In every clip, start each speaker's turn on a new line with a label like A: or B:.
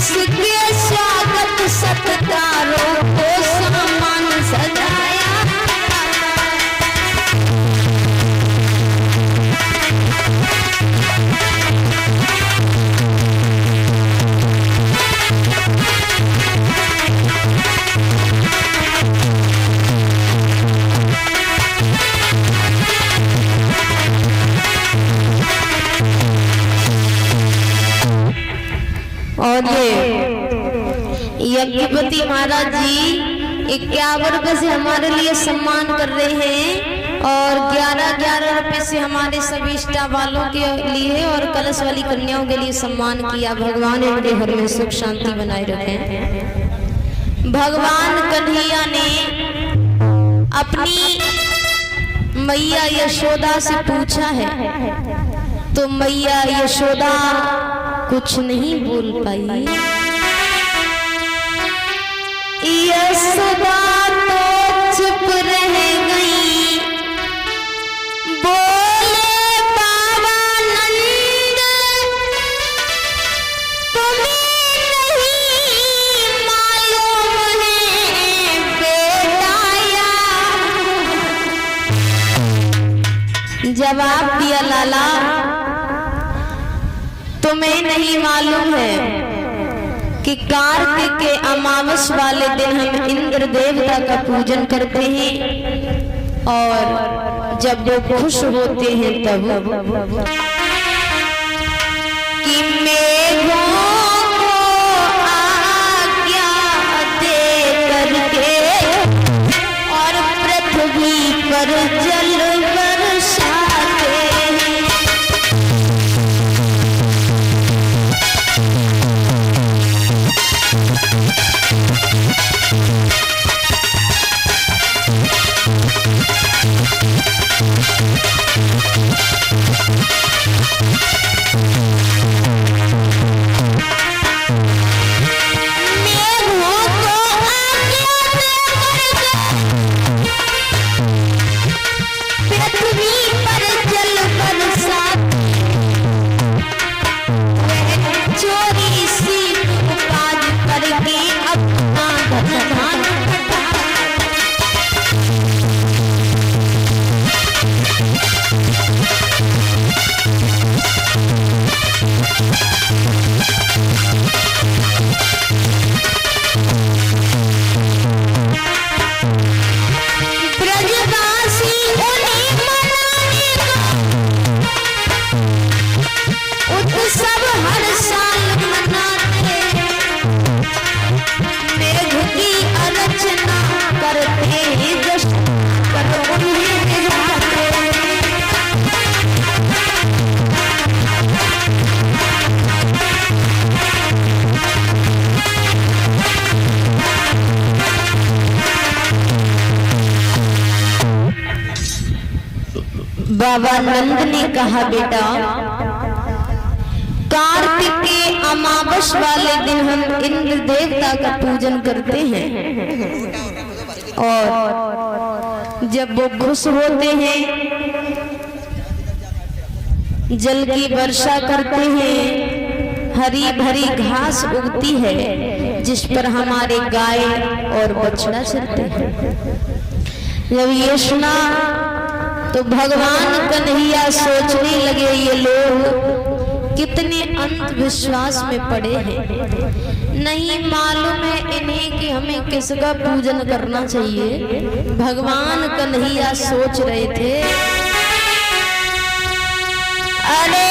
A: किसके स्वागत सत्कारों को सामान सजाया। और ये यज्ञपति महाराज जी 51 रुपए से हमारे लिए सम्मान कर रहे हैं और 11-11 रुपए से हमारे सभी स्टाफ वालों के लिए और कलश वाली कन्याओं के लिए सम्मान किया। भगवान इनके घर में सुख शांति बनाए रखें। भगवान कन्हैया ने अपनी मैया यशोदा से पूछा है तो मैया यशोदा कुछ नहीं बोल पाई। यशोदा तो चुप रह गई। बोले बाबा नंद तुम्हें नहीं मालूम है बेटाया। जवाब दिया लाला तुम्हें नहीं मालूम है कि कार्तिक के अमावस वाले दिन हम इंद्र देवता का पूजन करते हैं और जब वो खुश होते हैं तब कि मेघों को आज्ञा दे करके और पृथ्वी पर जल बरसाते हैं। बाबा नंद ने कहा बेटा कार्तिक के अमावस वाले दिन हम इंद्र देवता का पूजन करते हैं और जब वो खुश होते हैं जल की वर्षा करते हैं। हरी भरी घास उगती है जिस पर हमारे गाय और बछड़ा चलते हैं। जब ये सुना तो भगवान कन्हैया सोचने लगे ये लोग कितने अंधविश्वास में पड़े हैं। नहीं मालूम है इन्हें कि हमें किसका पूजन करना चाहिए। भगवान कन्हैया सोच रहे थे अरे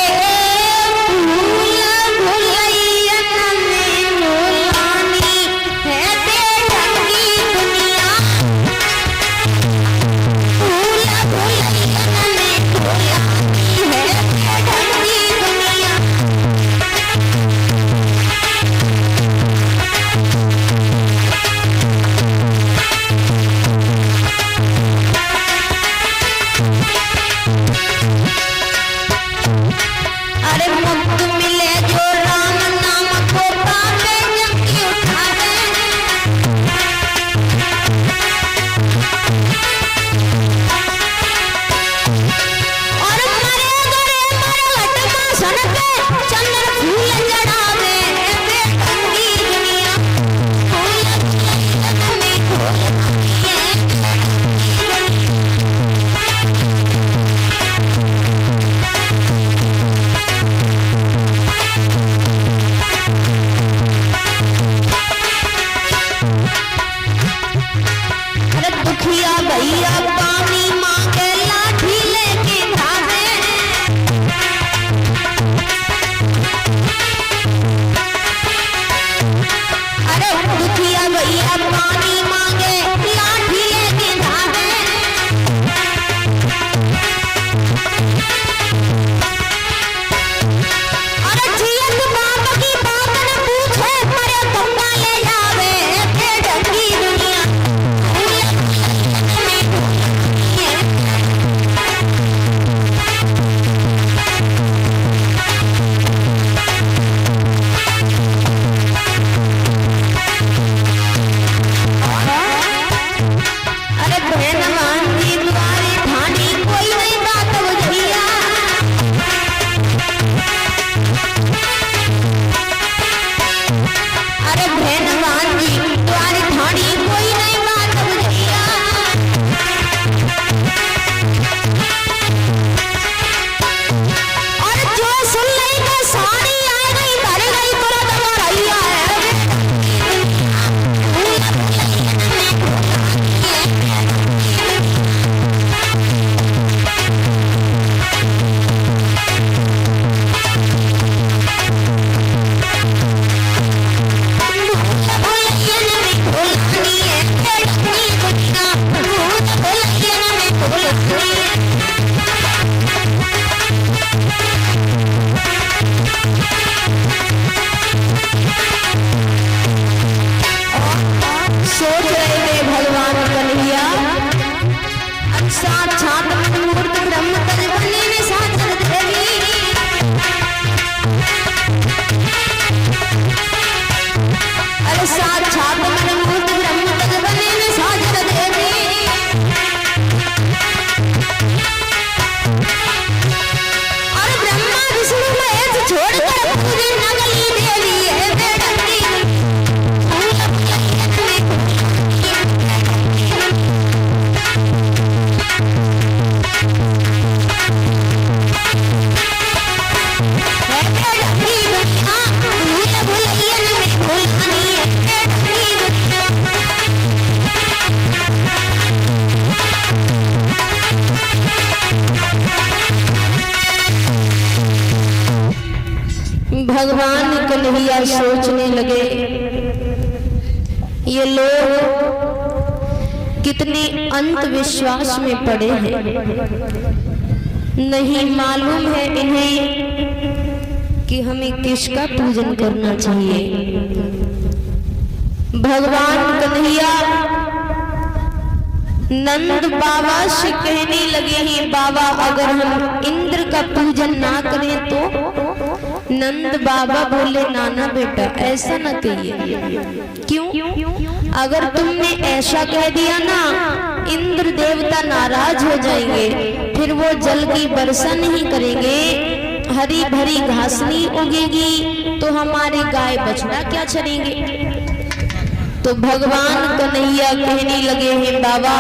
A: कन्हैया सोचने लगे, ये लोग कितने अंधविश्वास में पड़े हैं। नहीं मालूम है इन्हें कि हमें किसका पूजन करना चाहिए। भगवान कन्हैया नंद बाबा से कहने लगे हैं, बाबा अगर हम इंद्र का पूजन ना करें तो। नंद बाबा बोले, नाना बेटा ऐसा ना कहिए। क्यों? अगर तुमने ऐसा कह दिया ना, इंद्र देवता नाराज हो जाएंगे, फिर वो जल की वर्षा नहीं करेंगे, हरी भरी घास नहीं उगेगी, तो हमारे गाय बछड़ा क्या चरेंगे। तो भगवान कन्हैया कहने लगे हैं, बाबा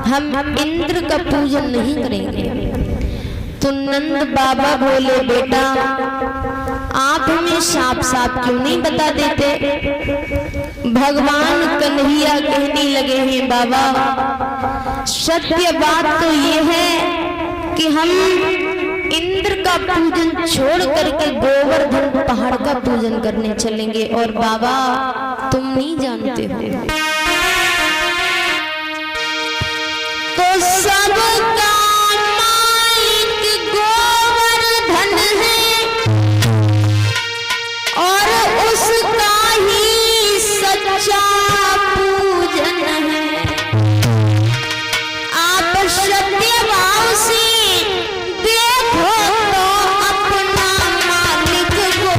A: हम इंद्र का पूजन नहीं करेंगे। तो नंद बाबा बोले, बेटा आप हमें साफ साफ क्यों नहीं बता देते। भगवान कन्हैया कहने लगे हैं, बाबा सत्य बात तो ये है कि हम इंद्र का पूजन छोड़ करके गोवर्धन पहाड़ का पूजन करने चलेंगे। और बाबा तुम नहीं जानते हो तो सबका मालिक गोवर्धन है और उसका ही सच्चा पूजन है। आप सत्य भाव से देखो तो अपना मालिक को।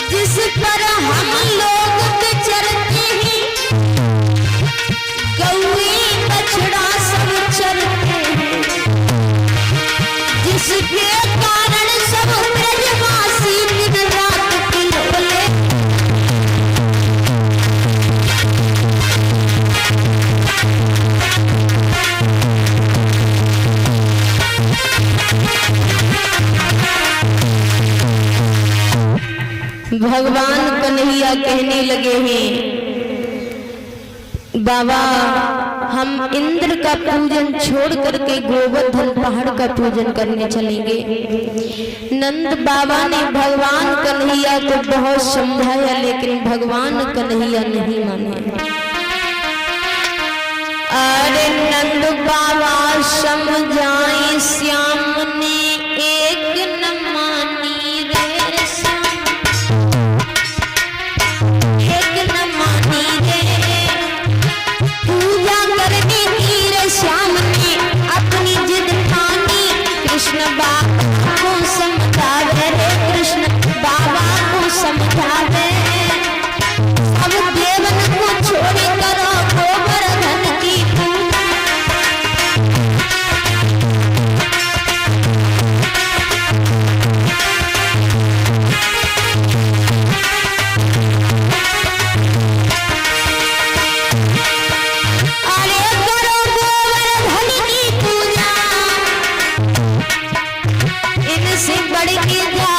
A: जिस पर हम लोग चरते हैं, गौए बछड़ा सब चरते हैं, जिसके कारण सब ब्रजवासी दिन रात तिलपले। भगवान कन्हैया कहने लगे हैं, बाबा हम इंद्र का पूजन छोड़ करके गोवर्धन पहाड़ का पूजन करने चलेंगे। नंद बाबा ने भगवान कन्हैया को बहुत समझाया, लेकिन भगवान कन्हैया नहीं माने। अरे नंद बाबा समझाए श्याम ने एक न मानी रे श्याम, एक न मानी रे। पूजा करने की रे श्याम ने अपनी जिद ठानी। कृष्ण बाबा को समझावे रे, कृष्ण बाबा को समझावे। अब देवन को छोड़ करो गोवर्धन की पूजा। अरे करो गोवर्धन की पूजा, इनसे बढ़ के जा